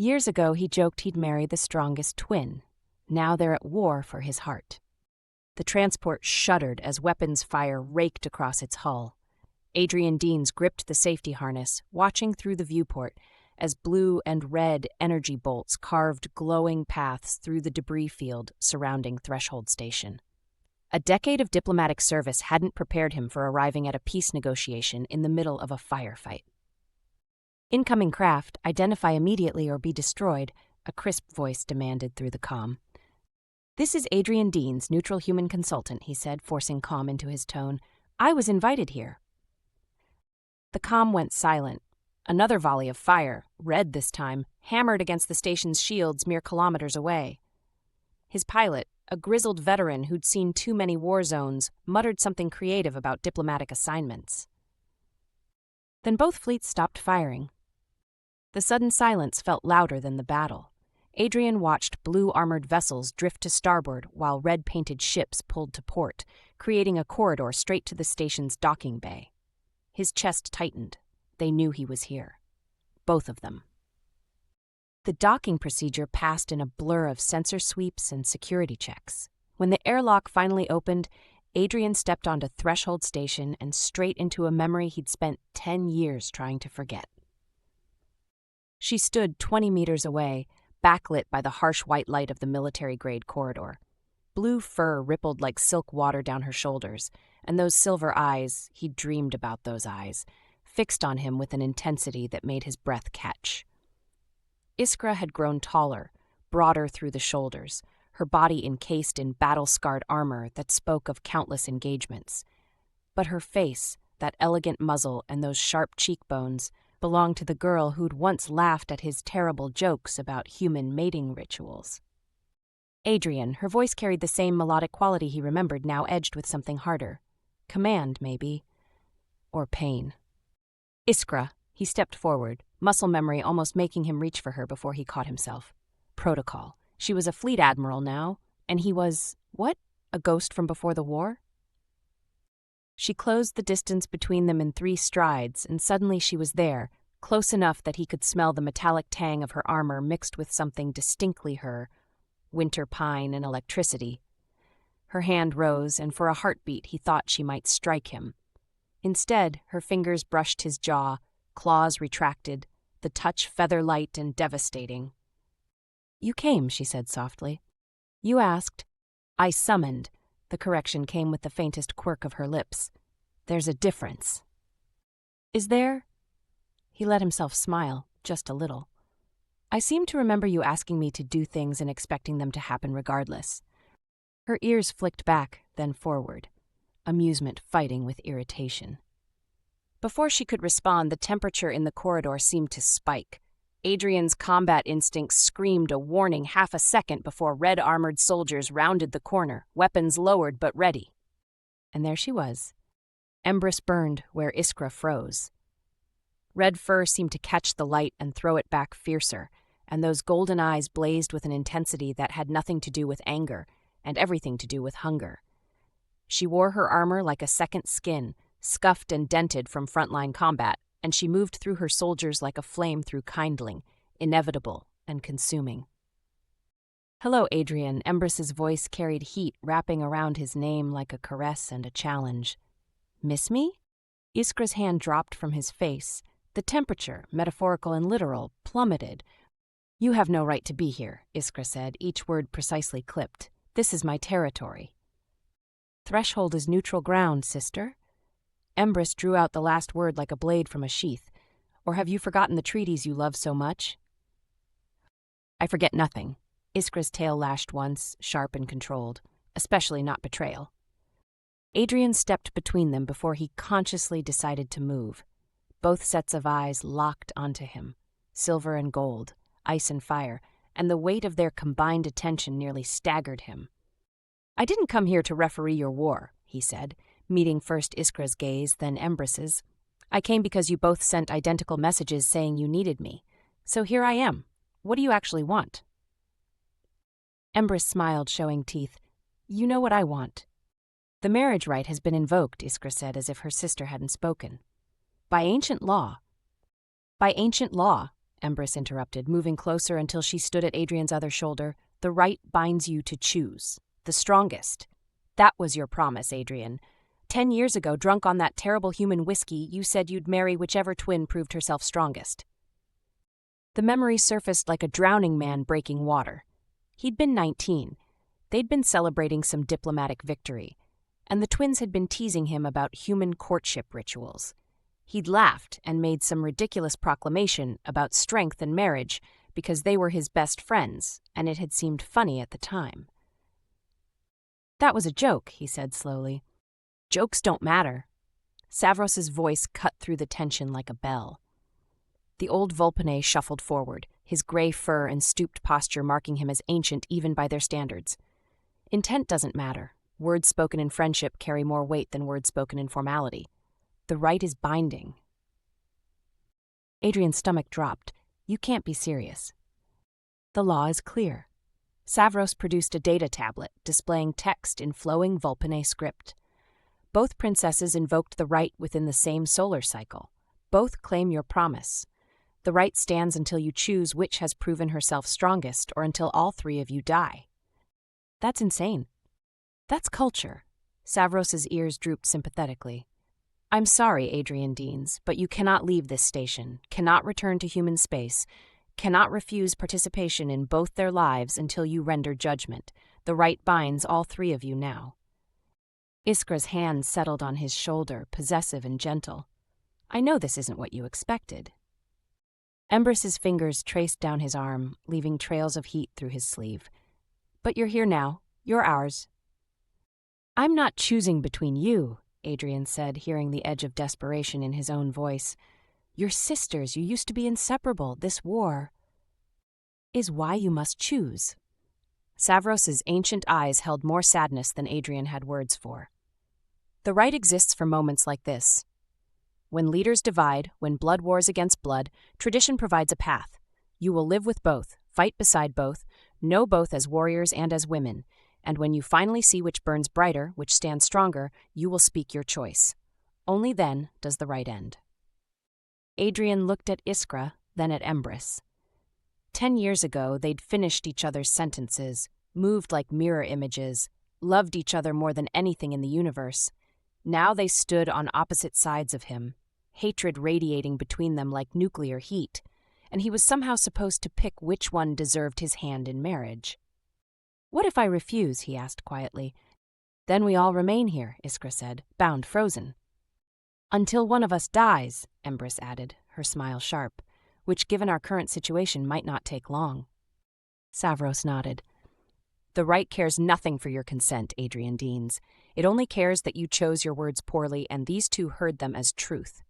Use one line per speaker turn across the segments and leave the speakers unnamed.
Years ago, he joked he'd marry the strongest twin. Now they're at war for his heart. The transport shuddered as weapons fire raked across its hull. Adrian Deans gripped the safety harness, watching through the viewport as blue and red energy bolts carved glowing paths through the debris field surrounding Threshold Station. A decade of diplomatic service hadn't prepared him for arriving at a peace negotiation in the middle of a firefight. "Incoming craft, identify immediately or be destroyed," a crisp voice demanded through the comm. "This is Adrian Deans, neutral human consultant," he said, forcing calm into his tone. "I was invited here." The comm went silent. Another volley of fire, red this time, hammered against the station's shields mere kilometers away. His pilot, a grizzled veteran who'd seen too many war zones, muttered something creative about diplomatic assignments. Then both fleets stopped firing. The sudden silence felt louder than the battle. Adrian watched blue-armored vessels drift to starboard while red-painted ships pulled to port, creating a corridor straight to the station's docking bay. His chest tightened. They knew he was here. Both of them. The docking procedure passed in a blur of sensor sweeps and security checks. When the airlock finally opened, Adrian stepped onto Threshold Station and straight into a memory he'd spent 10 years trying to forget. She stood 20 meters away, backlit by the harsh white light of the military-grade corridor. Blue fur rippled like silk water down her shoulders, and those silver eyes, he'd dreamed about those eyes, fixed on him with an intensity that made his breath catch. Iskra had grown taller, broader through the shoulders, her body encased in battle-scarred armor that spoke of countless engagements. But her face, that elegant muzzle and those sharp cheekbones, belonged to the girl who'd once laughed at his terrible jokes about human mating rituals. Adrian, her voice carried the same melodic quality he remembered, now edged with something harder. Command, maybe. Or pain. "Iskra," he stepped forward, muscle memory almost making him reach for her before he caught himself. Protocol. She was a fleet admiral now, and he was, what? A ghost from before the war? She closed the distance between them in 3 strides, and suddenly she was there, close enough that he could smell the metallic tang of her armor mixed with something distinctly her, winter pine and electricity. Her hand rose, and for a heartbeat he thought she might strike him. Instead, her fingers brushed his jaw, claws retracted, the touch feather-light and devastating. "You came," she said softly. "You asked." "I summoned." The correction came with the faintest quirk of her lips. "There's a difference." "Is there?" He let himself smile, just a little. "I seem to remember you asking me to do things and expecting them to happen regardless." Her ears flicked back, then forward, amusement fighting with irritation. Before she could respond, the temperature in the corridor seemed to spike. Adrian's combat instincts screamed a warning half a second before red-armored soldiers rounded the corner, weapons lowered but ready. And there she was. Embris burned where Iskra froze. Red fur seemed to catch the light and throw it back fiercer, and those golden eyes blazed with an intensity that had nothing to do with anger and everything to do with hunger. She wore her armor like a second skin, scuffed and dented from frontline combat, and she moved through her soldiers like a flame through kindling, inevitable and consuming. "Hello, Adrian." Embris's voice carried heat wrapping around his name like a caress and a challenge. "Miss me?" Iskra's hand dropped from his face. The temperature, metaphorical and literal, plummeted. "You have no right to be here," Iskra said, each word precisely clipped. "This is my territory." "Threshold is neutral ground, sister." Embris drew out the last word like a blade from a sheath. "Or have you forgotten the treaties you love so much?" "I forget nothing." Iskra's tail lashed once, sharp and controlled, especially not betrayal. Adrian stepped between them before he consciously decided to move. Both sets of eyes locked onto him, silver and gold, ice and fire, and the weight of their combined attention nearly staggered him. "I didn't come here to referee your war," he said, meeting first Iskra's gaze, then Embris's. "I came because you both sent identical messages saying you needed me. So here I am. What do you actually want?" Embris smiled, showing teeth. "You know what I want." "The marriage rite has been invoked," Iskra said, as if her sister hadn't spoken. "By ancient law." "By ancient law," Embris interrupted, moving closer until she stood at Adrian's other shoulder. The rite binds you to choose. The strongest. That was your promise, Adrian. 10 years ago, drunk on that terrible human whiskey, you said you'd marry whichever twin proved herself strongest. The memory surfaced like a drowning man breaking water. He'd been 19. They'd been celebrating some diplomatic victory, and the twins had been teasing him about human courtship rituals. He'd laughed and made some ridiculous proclamation about strength and marriage because they were his best friends, and it had seemed funny at the time. That was a joke, he said slowly. Jokes don't matter. Savros's voice cut through the tension like a bell. The old Vulpine shuffled forward, his gray fur and stooped posture marking him as ancient even by their standards. Intent doesn't matter. Words spoken in friendship carry more weight than words spoken in formality. The rite is binding. Adrian's stomach dropped. You can't be serious. The law is clear. Savros produced a data tablet displaying text in flowing Vulpine script. Both princesses invoked the rite within the same solar cycle. Both claim your promise. The rite stands until you choose which has proven herself strongest or until all three of you die. That's insane. That's culture. Savros's ears drooped sympathetically. I'm sorry, Adrian Deans, but you cannot leave this station, cannot return to human space, cannot refuse participation in both their lives until you render judgment. The rite binds all three of you now. Iskra's hand settled on his shoulder, possessive and gentle. I know this isn't what you expected. Embris's fingers traced down his arm, leaving trails of heat through his sleeve. But you're here now. You're ours. I'm not choosing between you, Adrian said, hearing the edge of desperation in his own voice. You're sisters. You used to be inseparable. This war is why you must choose. Savros's ancient eyes held more sadness than Adrian had words for. The rite exists for moments like this. When leaders divide, when blood wars against blood, tradition provides a path. You will live with both, fight beside both, know both as warriors and as women, and when you finally see which burns brighter, which stands stronger, you will speak your choice. Only then does the rite end. Adrian looked at Iskra, then at Embris. 10 years ago, they'd finished each other's sentences, moved like mirror images, loved each other more than anything in the universe. Now they stood on opposite sides of him, hatred radiating between them like nuclear heat, and he was somehow supposed to pick which one deserved his hand in marriage. What if I refuse? He asked quietly. Then we all remain here, Iskra said, bound frozen. Until one of us dies, Embris added, her smile sharp, which given our current situation might not take long. Savros nodded. The rite cares nothing for your consent, Adrian Deans. It only cares that you chose your words poorly and these two heard them as truth.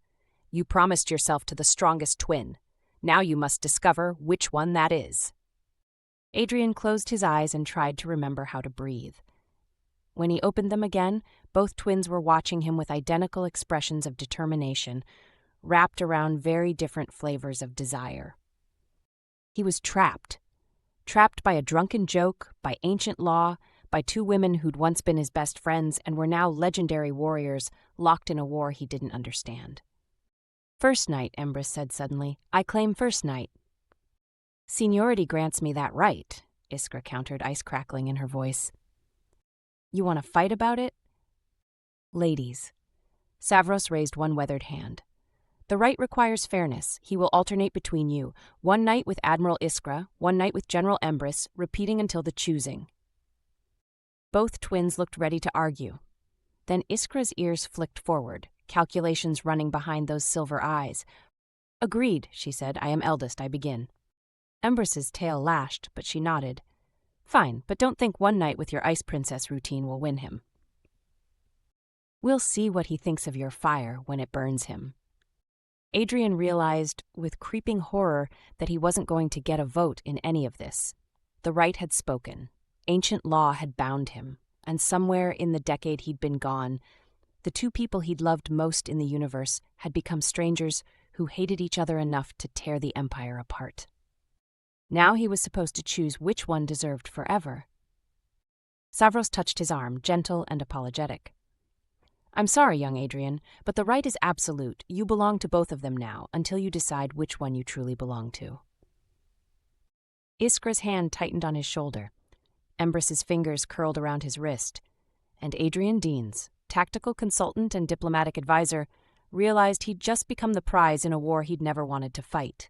You promised yourself to the strongest twin. Now you must discover which one that is. Adrian closed his eyes and tried to remember how to breathe. When he opened them again, both twins were watching him with identical expressions of determination, wrapped around very different flavors of desire. He was trapped. Trapped by a drunken joke, by ancient law, by two women who'd once been his best friends and were now legendary warriors locked in a war he didn't understand. First night, Embris said suddenly. I claim first night. Seniority grants me that right, Iskra countered, ice crackling in her voice. You want to fight about it? Ladies. Savros raised one weathered hand. The rite requires fairness. He will alternate between you. One night with Admiral Iskra, one night with General Embris, repeating until the choosing. Both twins looked ready to argue. Then Iskra's ears flicked forward, calculations running behind those silver eyes. Agreed, she said. I am eldest. I begin. Embris's tail lashed, but she nodded. Fine, but don't think one night with your ice princess routine will win him. We'll see what he thinks of your fire when it burns him. Adrian realized, with creeping horror, that he wasn't going to get a vote in any of this. The rite had spoken. Ancient law had bound him, and somewhere in the decade he'd been gone, the two people he'd loved most in the universe had become strangers who hated each other enough to tear the empire apart. Now he was supposed to choose which one deserved forever. Savros touched his arm, gentle and apologetic. I'm sorry, young Adrian, but the right is absolute. You belong to both of them now, until you decide which one you truly belong to. Iskra's hand tightened on his shoulder. Embris's fingers curled around his wrist. And Adrian Deans, tactical consultant and diplomatic advisor, realized he'd just become the prize in a war he'd never wanted to fight.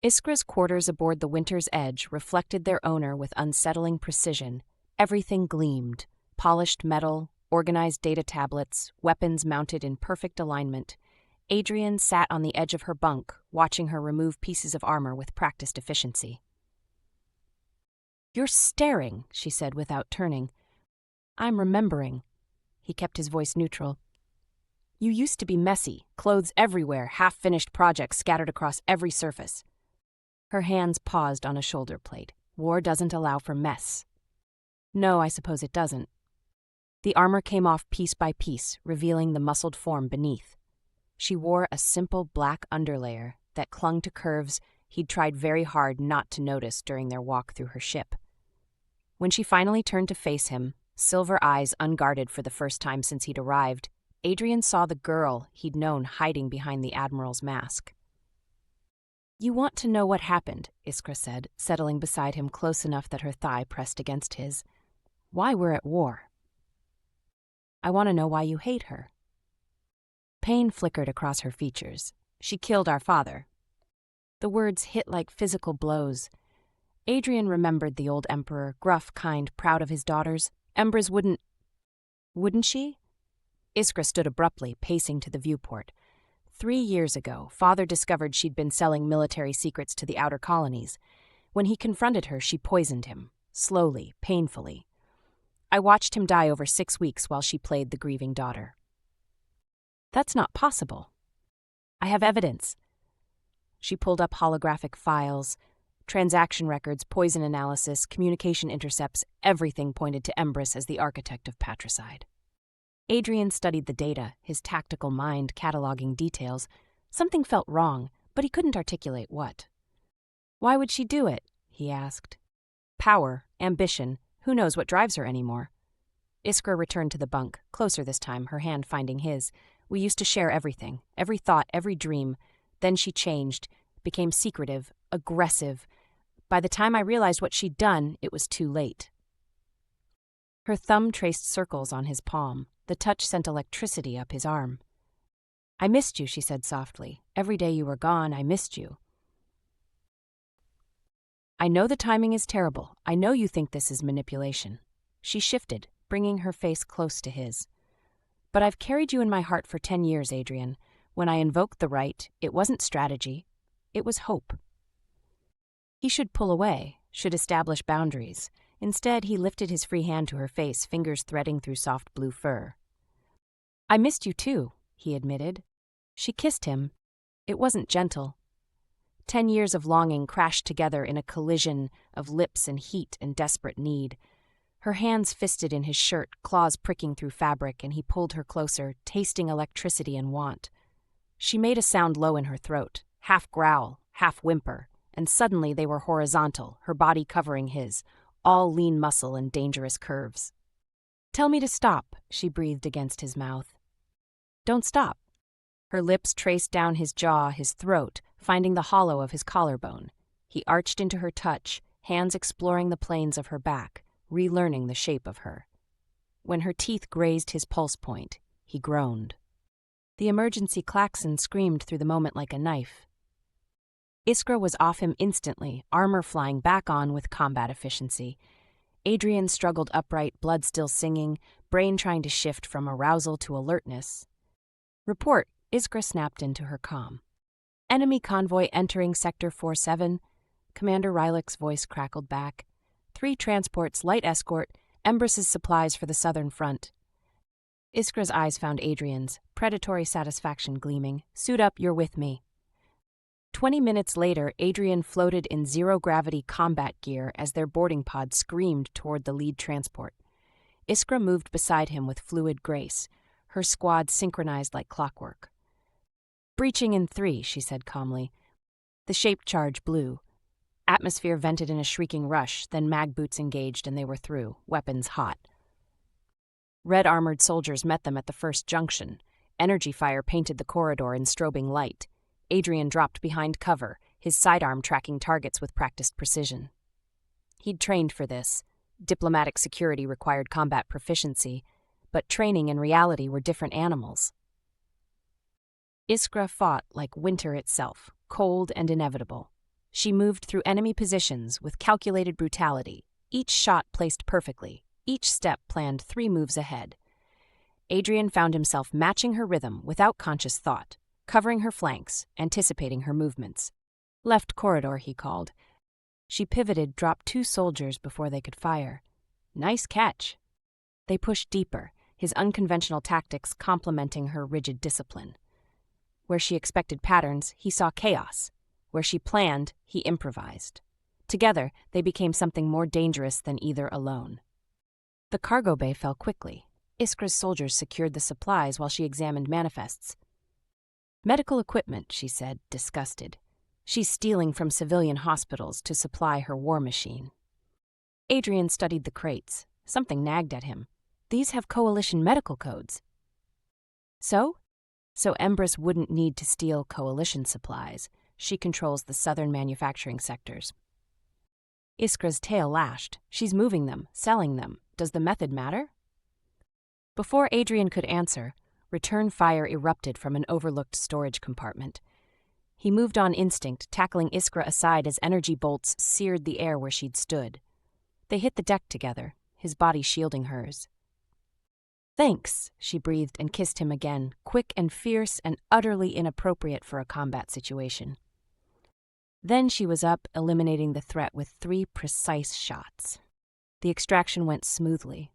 Iskra's quarters aboard the Winter's Edge reflected their owner with unsettling precision. Everything gleamed: polished metal, organized data tablets, weapons mounted in perfect alignment. Adrian sat on the edge of her bunk, watching her remove pieces of armor with practiced efficiency. "You're staring," she said without turning. "I'm remembering." He kept his voice neutral. "You used to be messy, clothes everywhere, half-finished projects scattered across every surface." Her hands paused on a shoulder plate. "War doesn't allow for mess." "No, I suppose it doesn't." The armor came off piece by piece, revealing the muscled form beneath. She wore a simple black underlayer that clung to curves he'd tried very hard not to notice during their walk through her ship. When she finally turned to face him, silver eyes unguarded for the first time since he'd arrived, Adrian saw the girl he'd known hiding behind the Admiral's mask. "You want to know what happened," Iskra said, settling beside him close enough that her thigh pressed against his. "Why we're at war." "I want to know why you hate her." Pain flickered across her features. "She killed our father." The words hit like physical blows. Adrian remembered the old emperor, gruff, kind, proud of his daughters. Embris wouldn't she? Iskra stood abruptly, pacing to the viewport. 3 years ago, father discovered she'd been selling military secrets to the outer colonies. When he confronted her, she poisoned him, slowly, painfully. I watched him die over 6 weeks while she played the grieving daughter. That's not possible. I have evidence. She pulled up holographic files, transaction records, poison analysis, communication intercepts. Everything pointed to Embris as the architect of patricide. Adrian studied the data, his tactical mind cataloging details. Something felt wrong, but he couldn't articulate what. "Why would she do it?" he asked. "Power, ambition, who knows what drives her anymore?" Iskra returned to the bunk, closer this time, her hand finding his. "We used to share everything, every thought, every dream. Then she changed, became secretive, aggressive. By the time I realized what she'd done, it was too late." Her thumb traced circles on his palm. The touch sent electricity up his arm. "I missed you," she said softly. "Every day you were gone, I missed you. I know the timing is terrible. I know you think this is manipulation." She shifted, bringing her face close to his. "But I've carried you in my heart for 10 years, Adrian. When I invoked the rite, it wasn't strategy. It was hope." He should pull away, should establish boundaries. Instead, he lifted his free hand to her face, fingers threading through soft blue fur. "I missed you too," he admitted. She kissed him. It wasn't gentle. 10 years of longing crashed together in a collision of lips and heat and desperate need. Her hands fisted in his shirt, claws pricking through fabric, and he pulled her closer, tasting electricity and want. She made a sound low in her throat, half growl, half whimper, and suddenly they were horizontal, her body covering his, all lean muscle and dangerous curves. "Tell me to stop," she breathed against his mouth. "Don't stop." Her lips traced down his jaw, his throat, finding the hollow of his collarbone. He arched into her touch, hands exploring the planes of her back, relearning the shape of her. When her teeth grazed his pulse point, he groaned. The emergency klaxon screamed through the moment like a knife. Iskra was off him instantly, armor flying back on with combat efficiency. Adrian struggled upright, blood still singing, brain trying to shift from arousal to alertness. "Report," Iskra snapped into her comm. "Enemy convoy entering Sector 47. Commander Rylick's voice crackled back. 3 transports, light escort, Embris's supplies for the southern front." Iskra's eyes found Adrian's, predatory satisfaction gleaming. "Suit up, you're with me." 20 minutes later, Adrian floated in zero-gravity combat gear as their boarding pod screamed toward the lead transport. Iskra moved beside him with fluid grace, her squad synchronized like clockwork. "Breaching in 3, she said calmly. The shape charge blew. Atmosphere vented in a shrieking rush, then mag boots engaged and they were through, weapons hot. Red-armored soldiers met them at the first junction. Energy fire painted the corridor in strobing light. Adrian dropped behind cover, his sidearm tracking targets with practiced precision. He'd trained for this. Diplomatic security required combat proficiency, but training and reality were different animals. Iskra fought like winter itself, cold and inevitable. She moved through enemy positions with calculated brutality, each shot placed perfectly, each step planned 3 moves ahead. Adrian found himself matching her rhythm without conscious thought, covering her flanks, anticipating her movements. Left corridor, he called. She pivoted, dropped 2 soldiers before they could fire. Nice catch. They pushed deeper, his unconventional tactics complementing her rigid discipline. Where she expected patterns, he saw chaos. Where she planned, he improvised. Together, they became something more dangerous than either alone. The cargo bay fell quickly. Iskra's soldiers secured the supplies while she examined manifests. Medical equipment, she said, disgusted. She's stealing from civilian hospitals to supply her war machine. Adrian studied the crates. Something nagged at him. These have coalition medical codes. So Embris wouldn't need to steal coalition supplies. She controls the southern manufacturing sectors. Iskra's tail lashed. She's moving them, selling them. Does the method matter? Before Adrian could answer, return fire erupted from an overlooked storage compartment. He moved on instinct, tackling Iskra aside as energy bolts seared the air where she'd stood. They hit the deck together, his body shielding hers. Thanks, she breathed and kissed him again, quick and fierce and utterly inappropriate for a combat situation. Then she was up, eliminating the threat with 3 precise shots. The extraction went smoothly.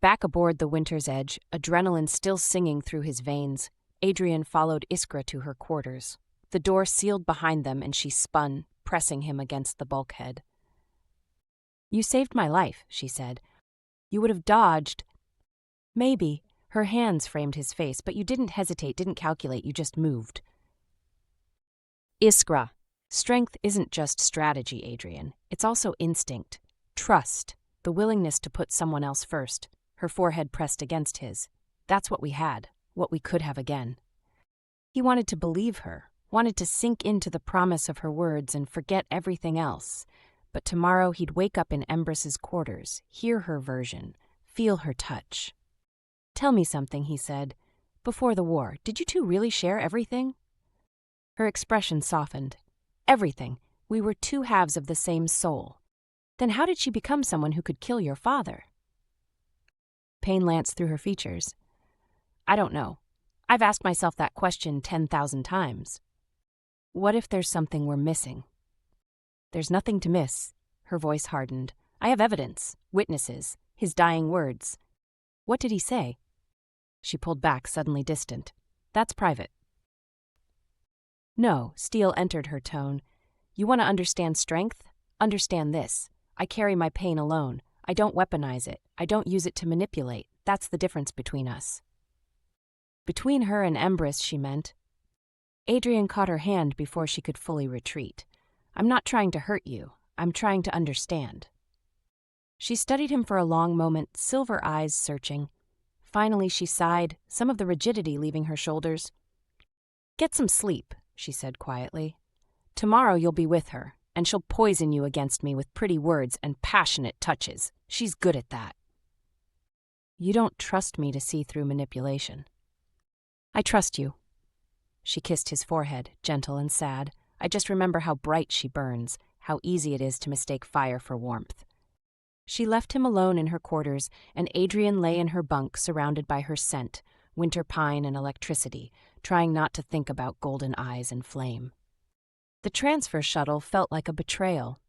Back aboard the Winter's Edge, adrenaline still singing through his veins, Adrian followed Iskra to her quarters. The door sealed behind them and she spun, pressing him against the bulkhead. You saved my life, she said. You would have dodged. Maybe. Her hands framed his face, but you didn't hesitate, didn't calculate, you just moved. Iskra. Strength isn't just strategy, Adrian. It's also instinct. Trust. The willingness to put someone else first. Her forehead pressed against his. That's what we had. What we could have again. He wanted to believe her. Wanted to sink into the promise of her words and forget everything else. But tomorrow he'd wake up in Embris's quarters, hear her version, feel her touch. Tell me something, he said. Before the war, did you two really share everything? Her expression softened. Everything. We were 2 halves of the same soul. Then how did she become someone who could kill your father? Pain lanced through her features. I don't know. I've asked myself that question 10,000 times. What if there's something we're missing? There's nothing to miss. Her voice hardened. I have evidence, witnesses, his dying words. What did he say? She pulled back, suddenly distant. That's private. No, steel entered her tone. You want to understand strength? Understand this. I carry my pain alone. I don't weaponize it. I don't use it to manipulate. That's the difference between us. Between her and Embris, she meant. Adrian caught her hand before she could fully retreat. I'm not trying to hurt you. I'm trying to understand. She studied him for a long moment, silver eyes searching. Finally, she sighed, some of the rigidity leaving her shoulders. Get some sleep, she said quietly. Tomorrow you'll be with her, and she'll poison you against me with pretty words and passionate touches. She's good at that. You don't trust me to see through manipulation. I trust you. She kissed his forehead, gentle and sad. I just remember how bright she burns, how easy it is to mistake fire for warmth. She left him alone in her quarters, and Adrian lay in her bunk surrounded by her scent, winter pine and electricity, trying not to think about golden eyes and flame. The transfer shuttle felt like a betrayal.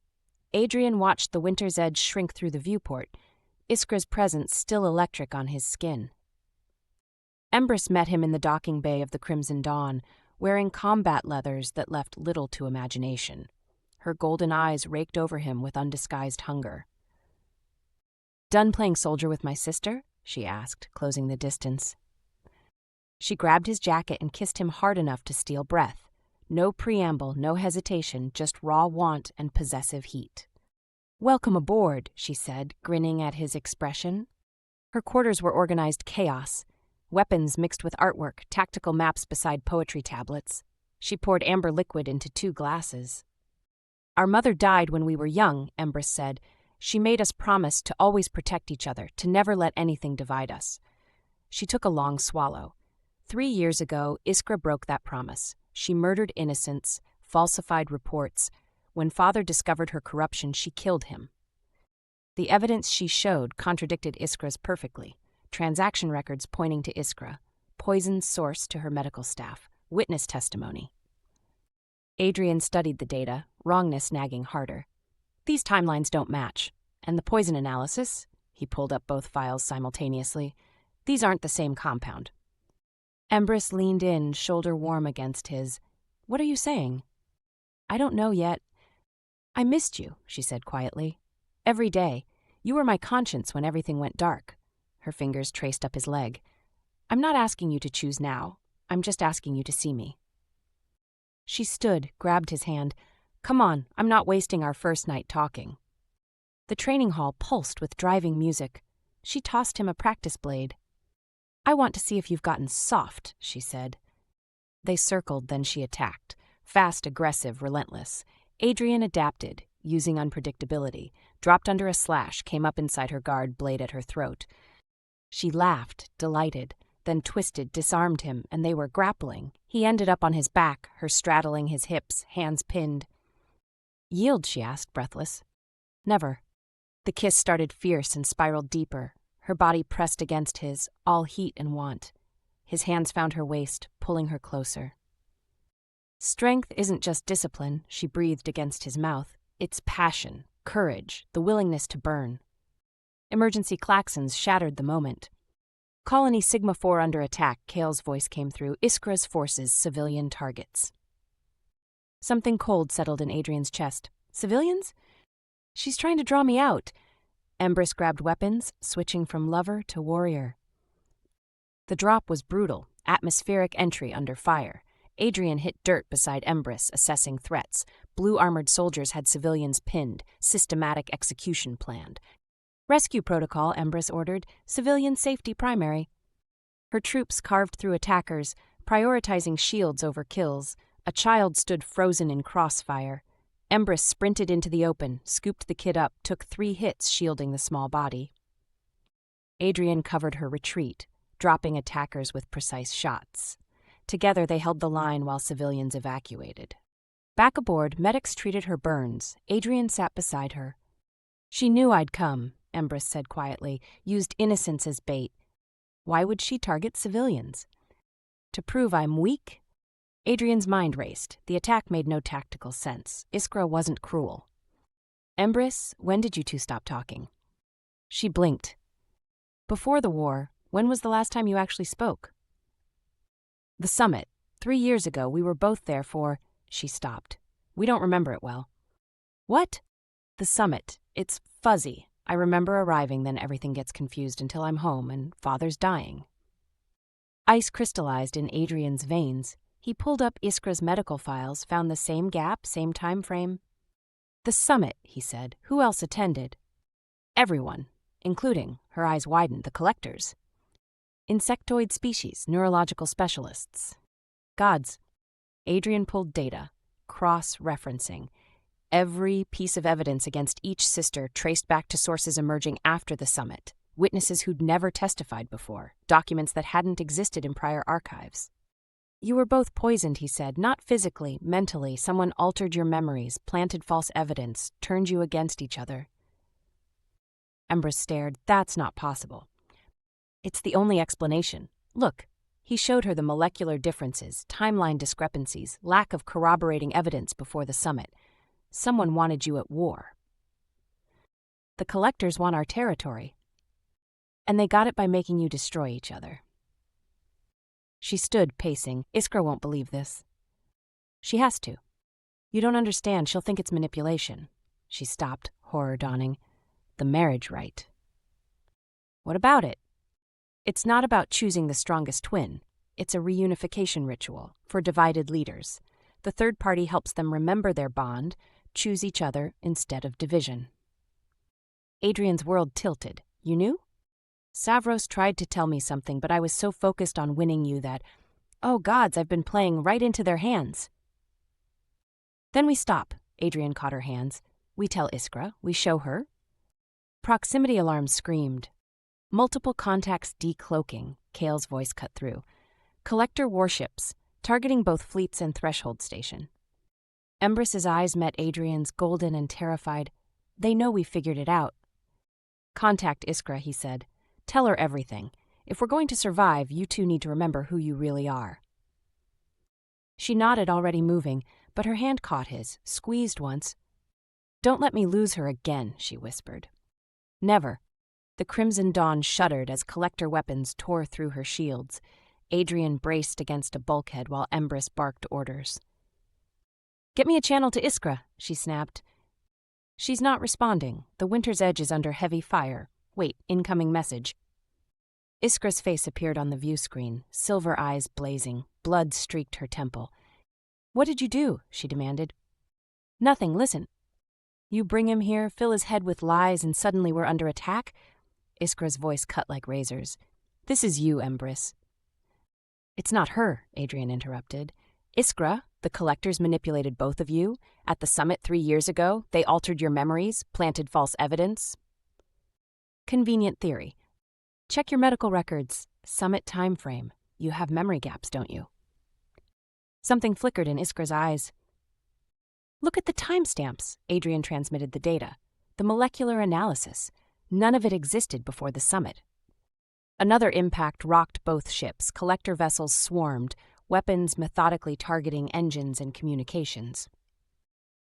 Adrian watched the Winter's Edge shrink through the viewport, Iskra's presence still electric on his skin. Embris met him in the docking bay of the Crimson Dawn, wearing combat leathers that left little to imagination. Her golden eyes raked over him with undisguised hunger. Done playing soldier with my sister? She asked, closing the distance. She grabbed his jacket and kissed him hard enough to steal breath. No preamble, no hesitation, just raw want and possessive heat. Welcome aboard, she said, grinning at his expression. Her quarters were organized chaos. Weapons mixed with artwork, tactical maps beside poetry tablets. She poured amber liquid into 2 glasses. "Our mother died when we were young," Embris said. "She made us promise to always protect each other, to never let anything divide us." She took a long swallow. 3 years ago, Iskra broke that promise. She murdered innocents, falsified reports. When Father discovered her corruption, she killed him. The evidence she showed contradicted Iskra's perfectly. Transaction records pointing to Iskra, poison source to her medical staff, witness testimony. Adrian studied the data, wrongness nagging harder. "These timelines don't match. And the poison analysis?" He pulled up both files simultaneously. "These aren't the same compound." Embris leaned in, shoulder warm against his. "What are you saying?" "I don't know yet." "I missed you," she said quietly. "Every day. You were my conscience when everything went dark." Her fingers traced up his leg. "I'm not asking you to choose now. I'm just asking you to see me." She stood, grabbed his hand. "Come on, I'm not wasting our first night talking." The training hall pulsed with driving music. She tossed him a practice blade. "I want to see if you've gotten soft," she said. They circled, then she attacked. Fast, aggressive, relentless. Adrian adapted, using unpredictability, dropped under a slash, came up inside her guard, blade at her throat. She laughed, delighted, then twisted, disarmed him, and they were grappling. He ended up on his back, her straddling his hips, hands pinned. "Yield?" she asked, breathless. "Never." The kiss started fierce and spiraled deeper. Her body pressed against his, all heat and want. His hands found her waist, pulling her closer. "Strength isn't just discipline," she breathed against his mouth. "It's passion, courage, the willingness to burn." Emergency klaxons shattered the moment. "Colony Sigma 4 under attack," Kale's voice came through. "Iskra's forces, civilian targets." Something cold settled in Adrian's chest. "Civilians?" "She's trying to draw me out." Embris grabbed weapons, switching from lover to warrior. The drop was brutal, atmospheric entry under fire. Adrian hit dirt beside Embris, assessing threats. Blue-armored soldiers had civilians pinned, systematic execution planned. "Rescue protocol," Embris ordered. "Civilian safety primary." Her troops carved through attackers, prioritizing shields over kills. A child stood frozen in crossfire. Embris sprinted into the open, scooped the kid up, took 3 hits shielding the small body. Adrian covered her retreat, dropping attackers with precise shots. Together they held the line while civilians evacuated. Back aboard, medics treated her burns. Adrian sat beside her. "She knew I'd come," Embris said quietly, "used innocence as bait. Why would she target civilians? To prove I'm weak?" Adrian's mind raced. The attack made no tactical sense. Iskra wasn't cruel. "Embris, when did you 2 stop talking?" She blinked. "Before the war, when was the last time you actually spoke?" "The summit. 3 years ago, we were both there for—" She stopped. "We don't remember it well." "What?" "The summit. It's fuzzy. I remember arriving, then everything gets confused until I'm home and Father's dying." Ice crystallized in Adrian's veins. He pulled up Iskra's medical files, found the same gap, same time frame. "The summit," he said. "Who else attended?" "Everyone, including," her eyes widened, "the collectors. Insectoid species, neurological specialists. Gods." Adrian pulled data, cross-referencing. Every piece of evidence against each sister traced back to sources emerging after the summit, witnesses who'd never testified before, documents that hadn't existed in prior archives. "You were both poisoned," he said, "not physically, mentally. Someone altered your memories, planted false evidence, turned you against each other." Embris stared. "That's not possible." "It's the only explanation. Look." He showed her the molecular differences, timeline discrepancies, lack of corroborating evidence before the summit. Someone wanted you at war. "The collectors want our territory. And they got it by making you destroy each other." She stood, pacing. "Iskra won't believe this." "She has to. You don't understand. She'll think it's manipulation." She stopped, horror dawning. "The marriage rite." "What about it?" "It's not about choosing the strongest twin. It's a reunification ritual for divided leaders. The third party helps them remember their bond, choose each other instead of division." Adrian's world tilted. "You knew?" Savros tried to tell me something, but I was so focused on winning you that, oh gods, I've been playing right into their hands. Then we stop. Adrian caught her hands. We tell Iskra. We show her. Proximity alarms screamed. Multiple contacts decloaking. Kale's voice cut through. Collector warships, targeting both fleets and threshold station. Embris's eyes met Adrian's, golden and terrified. They know we figured it out. Contact Iskra, he said. Tell her everything. If we're going to survive, you two need to remember who you really are. She nodded, already moving, but her hand caught his, squeezed once. Don't let me lose her again, she whispered. Never. The Crimson Dawn shuddered as collector weapons tore through her shields. Adrian braced against a bulkhead while Embris barked orders. Get me a channel to Iskra, she snapped. She's not responding. The Winter's Edge is under heavy fire. Wait, incoming message. Iskra's face appeared on the view screen, silver eyes blazing. Blood streaked her temple. What did you do? She demanded. Nothing, listen. You bring him here, fill his head with lies, and suddenly we're under attack? Iskra's voice cut like razors. This is you, Embris. It's not her, Adrian interrupted. Iskra, the collectors manipulated both of you. At the summit 3 years ago, they altered your memories, planted false evidence. Convenient theory. Check your medical records. Summit time frame. You have memory gaps, don't you? Something flickered in Iskra's eyes. Look at the timestamps. Adrian transmitted the data. The molecular analysis. None of it existed before the summit. Another impact rocked both ships. Collector vessels swarmed, weapons methodically targeting engines and communications.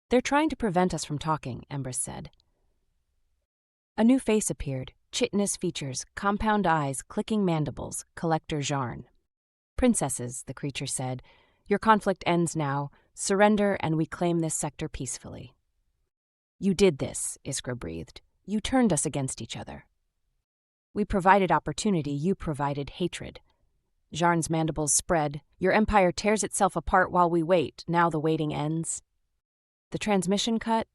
They're trying to prevent us from talking, Embris said. A new face appeared. Chitinous features, compound eyes, clicking mandibles, Collector Jarn. Princesses, the creature said, your conflict ends now. Surrender and we claim this sector peacefully. You did this, Iskra breathed. You turned us against each other. We provided opportunity, you provided hatred. Jarn's mandibles spread. Your empire tears itself apart while we wait. Now the waiting ends. The transmission cut?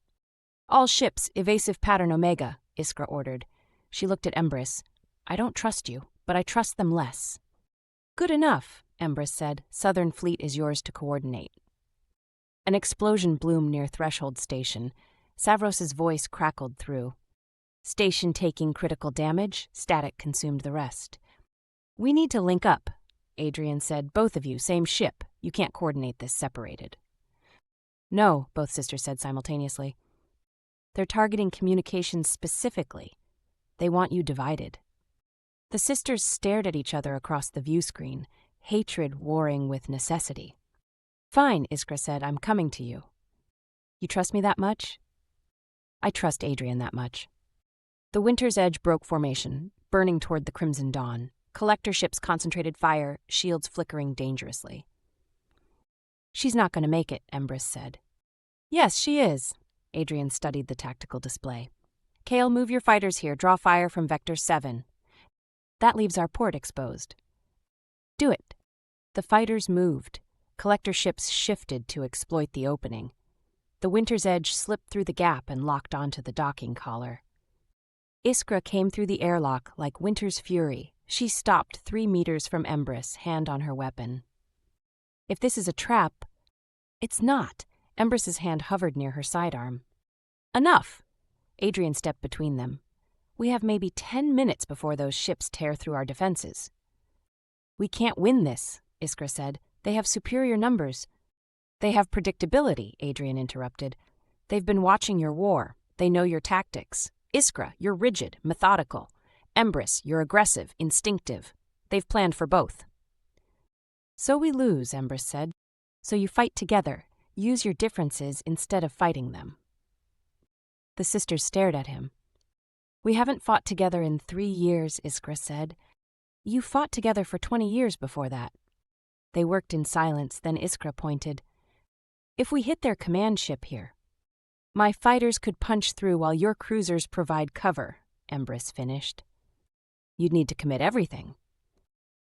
All ships, evasive pattern Omega, Iskra ordered. She looked at Embris. I don't trust you, but I trust them less. Good enough, Embris said. Southern Fleet is yours to coordinate. An explosion bloomed near Threshold Station. Savros's voice crackled through. Station taking critical damage, static consumed the rest. We need to link up, Adrian said. Both of you, same ship. You can't coordinate this separated. No, both sisters said simultaneously. They're targeting communications specifically. They want you divided. The sisters stared at each other across the view screen, hatred warring with necessity. Fine, Iskra said, I'm coming to you. You trust me that much? I trust Adrian that much. The Winter's Edge broke formation, burning toward the Crimson Dawn. Collector ships concentrated fire, shields flickering dangerously. She's not going to make it, Embris said. Yes, she is. Adrian studied the tactical display. Kale, move your fighters here. Draw fire from Vector 7. That leaves our port exposed. Do it. The fighters moved. Collector ships shifted to exploit the opening. The Winter's Edge slipped through the gap and locked onto the docking collar. Iskra came through the airlock like Winter's fury. She stopped 3 meters from Embris, hand on her weapon. If this is a trap... It's not. Embris's hand hovered near her sidearm. Enough! Adrian stepped between them. We have maybe 10 minutes before those ships tear through our defenses. We can't win this, Iskra said. They have superior numbers. They have predictability, Adrian interrupted. They've been watching your war. They know your tactics. Iskra, you're rigid, methodical. Embris, you're aggressive, instinctive. They've planned for both. So we lose, Embris said. So you fight together. Use your differences instead of fighting them. The sisters stared at him. We haven't fought together in 3 years, Iskra said. You fought together for 20 years before that. They worked in silence, then Iskra pointed. If we hit their command ship here, my fighters could punch through while your cruisers provide cover, Embris finished. You'd need to commit everything.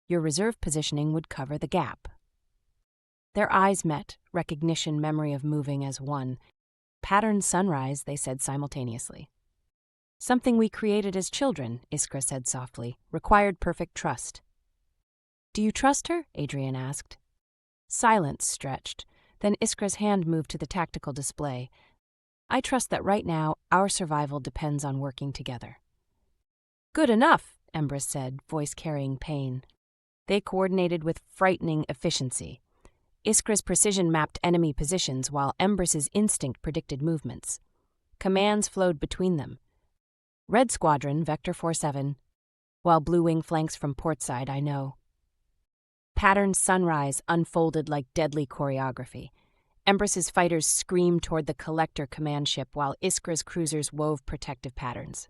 Your reserve positioning would cover the gap. Their eyes met, recognition, memory of moving as one. Pattern sunrise, they said simultaneously. Something we created as children, Iskra said softly, required perfect trust. Do you trust her? Adrian asked. Silence stretched. Then Iskra's hand moved to the tactical display. I trust that right now our survival depends on working together. Good enough, Embris said, voice carrying pain. They coordinated with frightening efficiency. Iskra's precision mapped enemy positions while Embris's instinct predicted movements. Commands flowed between them. Red Squadron, Vector 47, while Blue Wing flanks from portside, I know. Patterned sunrise unfolded like deadly choreography. Embris's fighters screamed toward the Collector command ship while Iskra's cruisers wove protective patterns.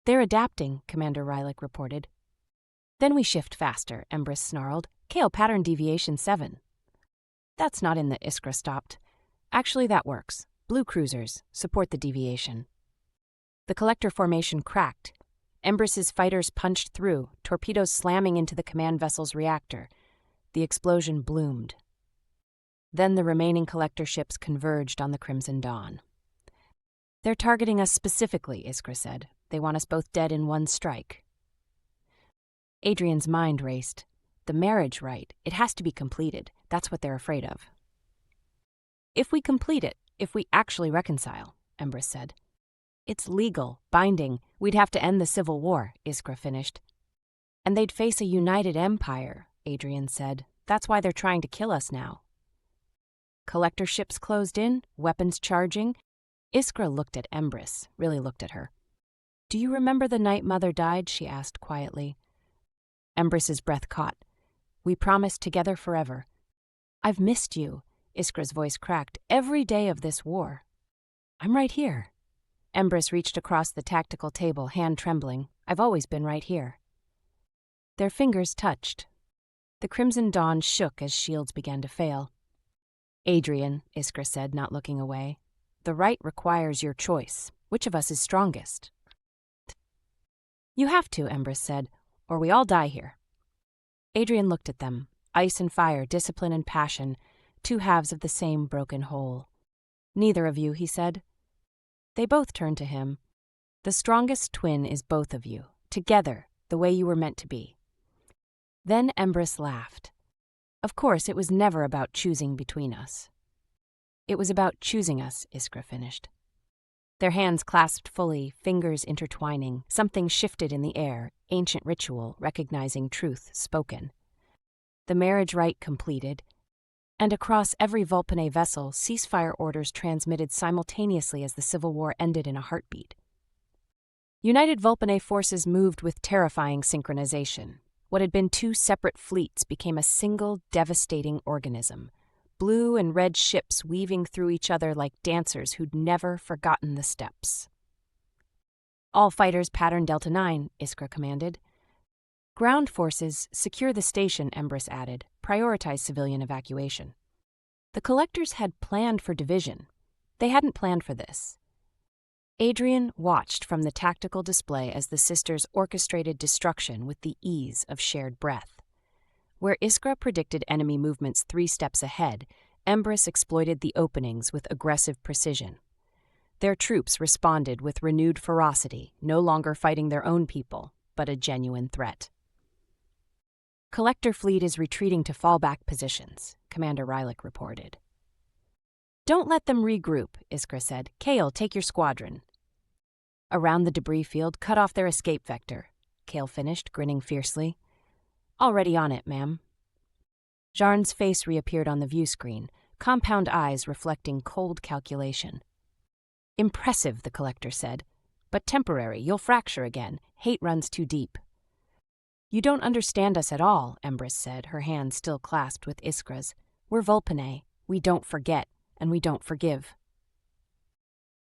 They're adapting, Commander Rylick reported. Then we shift faster, Embris snarled. Kale pattern deviation 7. That's not in the Iskra stopped. Actually, that works. Blue cruisers, support the deviation. The Collector formation cracked. Embris's fighters punched through, torpedoes slamming into the command vessel's reactor. The explosion bloomed. Then the remaining Collector ships converged on the Crimson Dawn. They're targeting us specifically, Iskra said. They want us both dead in one strike. Adrian's mind raced. The marriage rite, it has to be completed. That's what they're afraid of. If we complete it, if we actually reconcile, Embris said. It's legal, binding. We'd have to end the civil war, Iskra finished. And they'd face a united empire, Adrian said. That's why they're trying to kill us now. Collector ships closed in, weapons charging. Iskra looked at Embris, really looked at her. Do you remember the night Mother died? She asked quietly. Embris's breath caught. We promised together forever. I've missed you, Iskra's voice cracked, every day of this war. I'm right here. Embris reached across the tactical table, hand trembling. I've always been right here. Their fingers touched. The Crimson Dawn shook as shields began to fail. Adrian, Iskra said, not looking away. The rite requires your choice. Which of us is strongest? You have to, Embris said, or we all die here. Adrian looked at them. Ice and fire, discipline and passion, two halves of the same broken whole. Neither of you, he said. They both turned to him. The strongest twin is both of you, together, the way you were meant to be. Then Embris laughed. Of course, it was never about choosing between us. It was about choosing us, Iskra finished. Their hands clasped fully, fingers intertwining. Something shifted in the air, ancient ritual, recognizing truth spoken. The marriage rite completed, and across every Vulpine vessel, ceasefire orders transmitted simultaneously as the Civil War ended in a heartbeat. United Vulpine forces moved with terrifying synchronization. What had been two separate fleets became a single, devastating organism. Blue and red ships weaving through each other like dancers who'd never forgotten the steps. All fighters pattern Delta 9, Iskra commanded. Ground forces, secure the station, Embris added. Prioritize civilian evacuation. The Collectors had planned for division. They hadn't planned for this. Adrian watched from the tactical display as the sisters orchestrated destruction with the ease of shared breath. Where Iskra predicted enemy movements 3 steps ahead, Embris exploited the openings with aggressive precision. Their troops responded with renewed ferocity, no longer fighting their own people, but a genuine threat. Collector fleet is retreating to fallback positions, Commander Rylick reported. Don't let them regroup, Iskra said. Kale, take your squadron. Around the debris field, cut off their escape vector, Kale finished, grinning fiercely. Already on it, ma'am. Jarn's face reappeared on the view screen, compound eyes reflecting cold calculation. Impressive, the Collector said. But temporary, you'll fracture again. Hate runs too deep. You don't understand us at all, Embris said, her hand still clasped with Iskra's. We're Vulpine. We don't forget, and we don't forgive.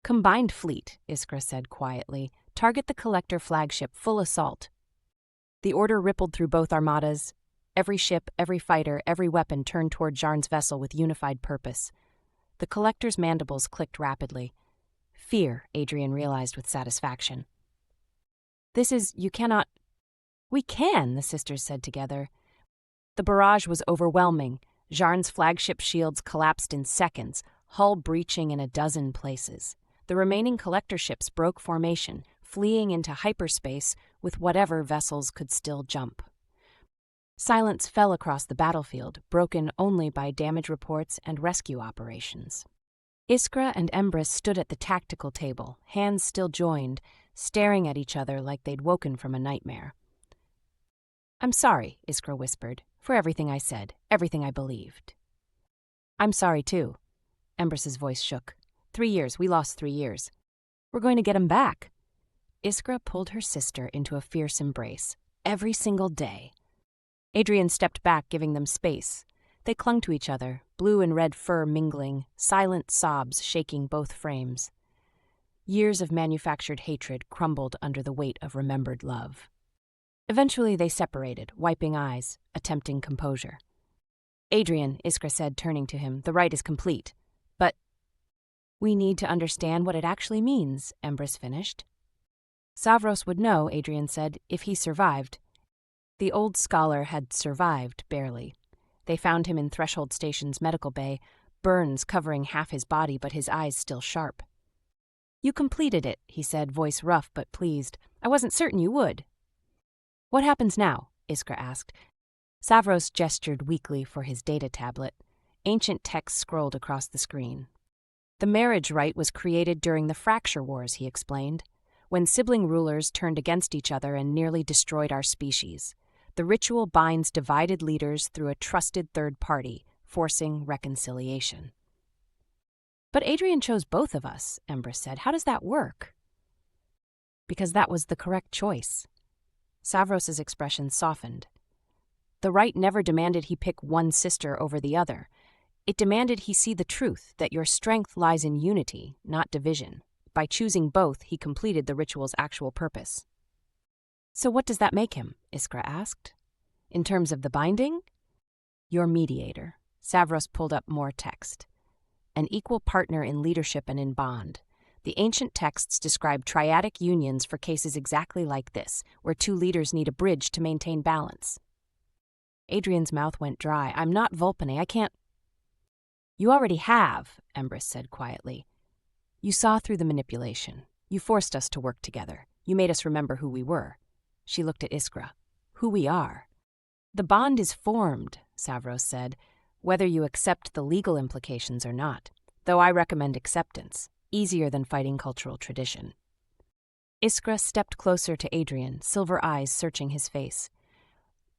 Combined fleet, Iskra said quietly. Target the Collector flagship, full assault. The order rippled through both armadas. Every ship, every fighter, every weapon turned toward Jarn's vessel with unified purpose. The Collector's mandibles clicked rapidly. Fear, Adrian realized with satisfaction. You cannot... We can, the sisters said together. The barrage was overwhelming. Jarn's flagship shields collapsed in seconds, hull breaching in a dozen places. The remaining collector ships broke formation, fleeing into hyperspace with whatever vessels could still jump. Silence fell across the battlefield, broken only by damage reports and rescue operations. Iskra and Embris stood at the tactical table, hands still joined, staring at each other like they'd woken from a nightmare. "I'm sorry," Iskra whispered, "for everything I said, everything I believed." "I'm sorry, too." Embris's voice shook. 3 years, we lost 3 years. We're going to get 'em back. Iskra pulled her sister into a fierce embrace. Every single day. Adrian stepped back, giving them space. They clung to each other, blue and red fur mingling, silent sobs shaking both frames. Years of manufactured hatred crumbled under the weight of remembered love. Eventually they separated, wiping eyes, attempting composure. "Adrian," Iskra said, turning to him, "the rite is complete. But we need to understand what it actually means," Embris finished. "Savros would know," Adrian said, "if he survived." The old scholar had survived, barely. They found him in Threshold Station's medical bay, burns covering half his body but his eyes still sharp. "You completed it," he said, voice rough but pleased. "I wasn't certain you would." "What happens now?" Iskra asked. Savros gestured weakly for his data tablet. Ancient text scrolled across the screen. "The marriage rite was created during the Fracture Wars," he explained, "when sibling rulers turned against each other and nearly destroyed our species. The ritual binds divided leaders through a trusted third party, forcing reconciliation." "But Adrian chose both of us," Embris said. "How does that work?" "Because that was the correct choice." Savros's expression softened. "The rite never demanded he pick one sister over the other. It demanded he see the truth, that your strength lies in unity, not division. By choosing both, he completed the ritual's actual purpose." "So what does that make him?" Iskra asked. "In terms of the binding?" "Your mediator." Savros pulled up more text. "An equal partner in leadership and in bond. The ancient texts describe triadic unions for cases exactly like this, where 2 leaders need a bridge to maintain balance." Adrian's mouth went dry. "I'm not Volpone, I can't—" "You already have," Embris said quietly. "You saw through the manipulation. You forced us to work together. You made us remember who we were." She looked at Iskra. "Who we are." "The bond is formed," Savros said, "whether you accept the legal implications or not, though I recommend acceptance, easier than fighting cultural tradition." Iskra stepped closer to Adrian, silver eyes searching his face.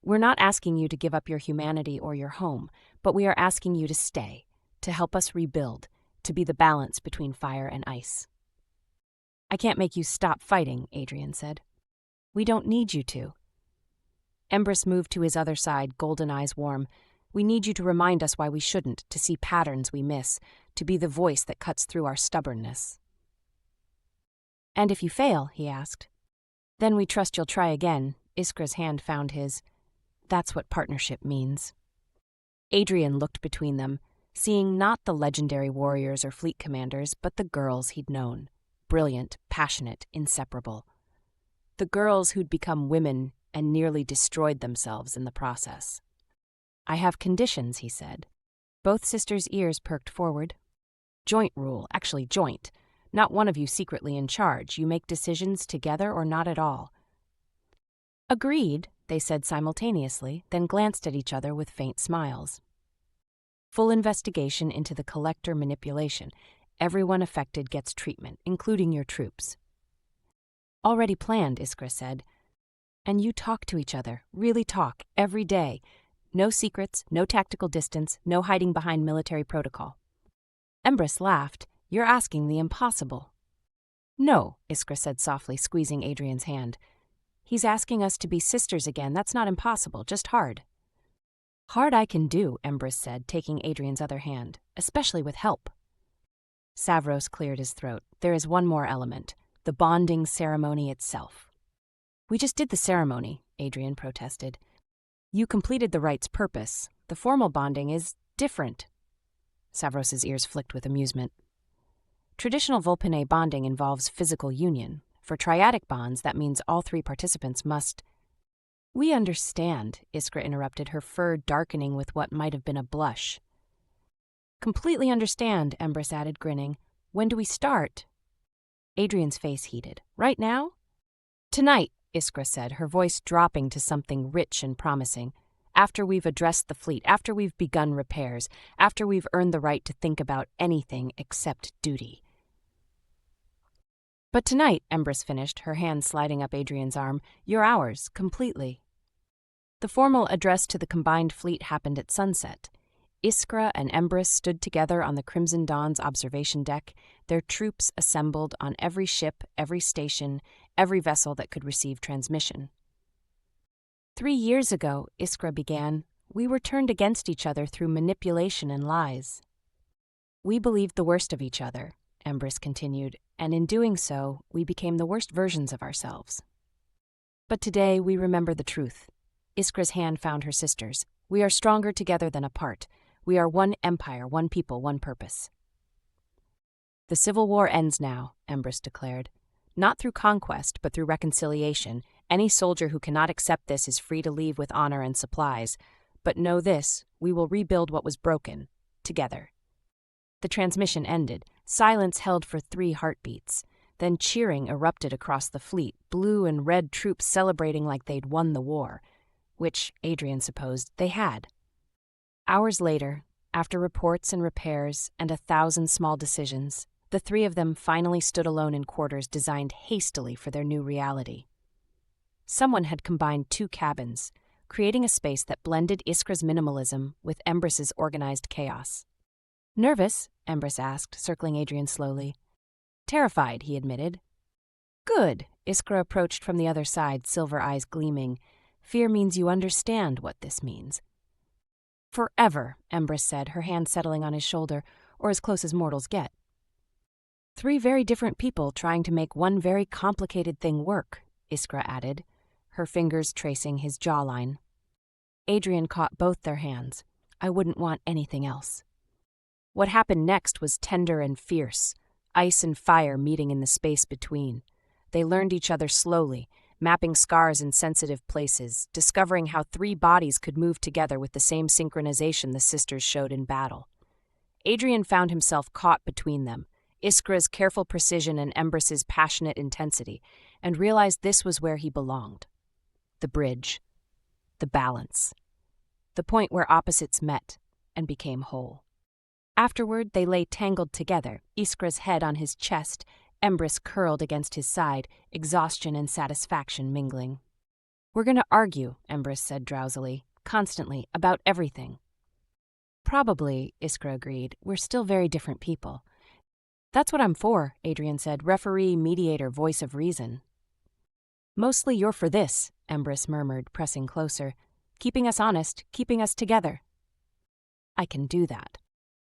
"We're not asking you to give up your humanity or your home, but we are asking you to stay, to help us rebuild, to be the balance between fire and ice." "I can't make you stop fighting," Adrian said. "We don't need you to." Embris moved to his other side, golden eyes warm. "We need you to remind us why we shouldn't, to see patterns we miss, to be the voice that cuts through our stubbornness." "And if you fail," he asked. "Then we trust you'll try again." Iskra's hand found his. "That's what partnership means." Adrian looked between them, seeing not the legendary warriors or fleet commanders, but the girls he'd known. Brilliant, passionate, inseparable. The girls who'd become women and nearly destroyed themselves in the process. "I have conditions," he said. Both sisters' ears perked forward. "Joint rule, actually joint. Not one of you secretly in charge. You make decisions together or not at all." "Agreed," they said simultaneously, then glanced at each other with faint smiles. "Full investigation into the collector manipulation. Everyone affected gets treatment, including your troops." "Already planned," Iskra said. "And you talk to each other, really talk, every day. No secrets, no tactical distance, no hiding behind military protocol." Embris laughed. "You're asking the impossible." "No," Iskra said softly, squeezing Adrian's hand. "He's asking us to be sisters again. That's not impossible, just hard." "Hard I can do," Embris said, taking Adrian's other hand, "especially with help." Savros cleared his throat. "There is one more element. The bonding ceremony itself." "We just did the ceremony," Adrian protested. "You completed the rite's purpose. The formal bonding is different." Savros's ears flicked with amusement. "Traditional Volpone bonding involves physical union. For triadic bonds, that means all 3 participants must—" "We understand," Iskra interrupted, her fur darkening with what might have been a blush. "Completely understand," Embris added, grinning. "When do we start?" Adrian's face heated. Right now? Tonight, Iskra said, her voice dropping to something rich and promising. After we've addressed the fleet, after we've begun repairs, after we've earned the right to think about anything except duty. But tonight, Embris finished, her hand sliding up Adrian's arm, you're ours, completely. The formal address to the combined fleet happened at sunset. Iskra and Embris stood together on the Crimson Dawn's observation deck, their troops assembled on every ship, every station, every vessel that could receive transmission. 3 years ago, Iskra began, we were turned against each other through manipulation and lies. We believed the worst of each other, Embris continued, and in doing so, we became the worst versions of ourselves. But today, we remember the truth. Iskra's hand found her sister's. We are stronger together than apart. We are one empire, one people, one purpose. The civil war ends now, Embris declared. Not through conquest, but through reconciliation. Any soldier who cannot accept this is free to leave with honor and supplies. But know this, we will rebuild what was broken, together. The transmission ended. Silence held for 3 heartbeats. Then cheering erupted across the fleet, blue and red troops celebrating like they'd won the war, which, Adrian supposed, they had. Hours later, after reports and repairs and 1,000 small decisions, the 3 of them finally stood alone in quarters designed hastily for their new reality. Someone had combined 2 cabins, creating a space that blended Iskra's minimalism with Embris's organized chaos. Nervous? Embris asked, circling Adrian slowly. Terrified, he admitted. Good, Iskra approached from the other side, silver eyes gleaming. Fear means you understand what this means. Forever, Embris said, her hand settling on his shoulder, or as close as mortals get. 3 very different people trying to make one very complicated thing work, Iskra added, her fingers tracing his jawline. Adrian caught both their hands. I wouldn't want anything else. What happened next was tender and fierce, ice and fire meeting in the space between. They learned each other slowly, mapping scars in sensitive places, discovering how 3 bodies could move together with the same synchronization the sisters showed in battle. Adrian found himself caught between them, Iskra's careful precision and Embris's passionate intensity, and realized this was where he belonged. The bridge. The balance. The point where opposites met and became whole. Afterward, they lay tangled together, Iskra's head on his chest, Embris curled against his side, exhaustion and satisfaction mingling. We're going to argue, Embris said drowsily, constantly, about everything. Probably, Iskra agreed, we're still very different people. That's what I'm for, Adrian said, referee, mediator, voice of reason. Mostly you're for this, Embris murmured, pressing closer, keeping us honest, keeping us together. I can do that.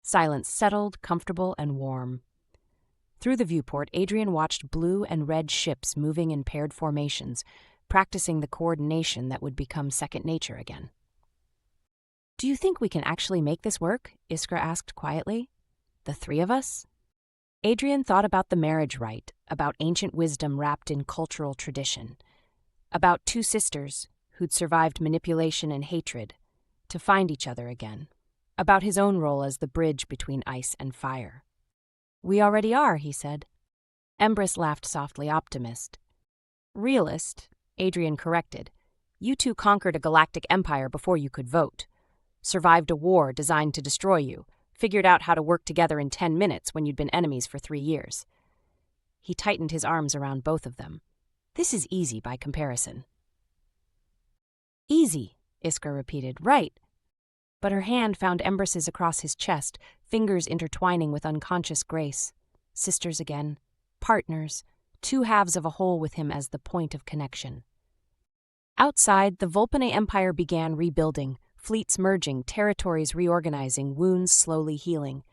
Silence settled, comfortable, and warm. Through the viewport, Adrian watched blue and red ships moving in paired formations, practicing the coordination that would become second nature again. Do you think we can actually make this work? Iskra asked quietly. The 3 of us? Adrian thought about the marriage rite, about ancient wisdom wrapped in cultural tradition, about 2 sisters who'd survived manipulation and hatred to find each other again, about his own role as the bridge between ice and fire. We already are, he said. Embris laughed softly, optimist. Realist, Adrian corrected. You 2 conquered a galactic empire before you could vote. Survived a war designed to destroy you. Figured out how to work together in 10 minutes when you'd been enemies for 3 years. He tightened his arms around both of them. This is easy by comparison. Easy, Iskra repeated. Right. But her hand found Embris's across his chest, fingers intertwining with unconscious grace. Sisters again. Partners. 2 halves of a whole with him as the point of connection. Outside, the Volpone Empire began rebuilding, fleets merging, territories reorganizing, wounds slowly healing.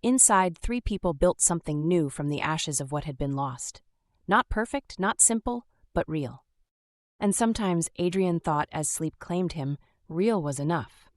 Inside, 3 people built something new from the ashes of what had been lost. Not perfect, not simple, but real. And sometimes, Adrian thought as sleep claimed him, real was enough.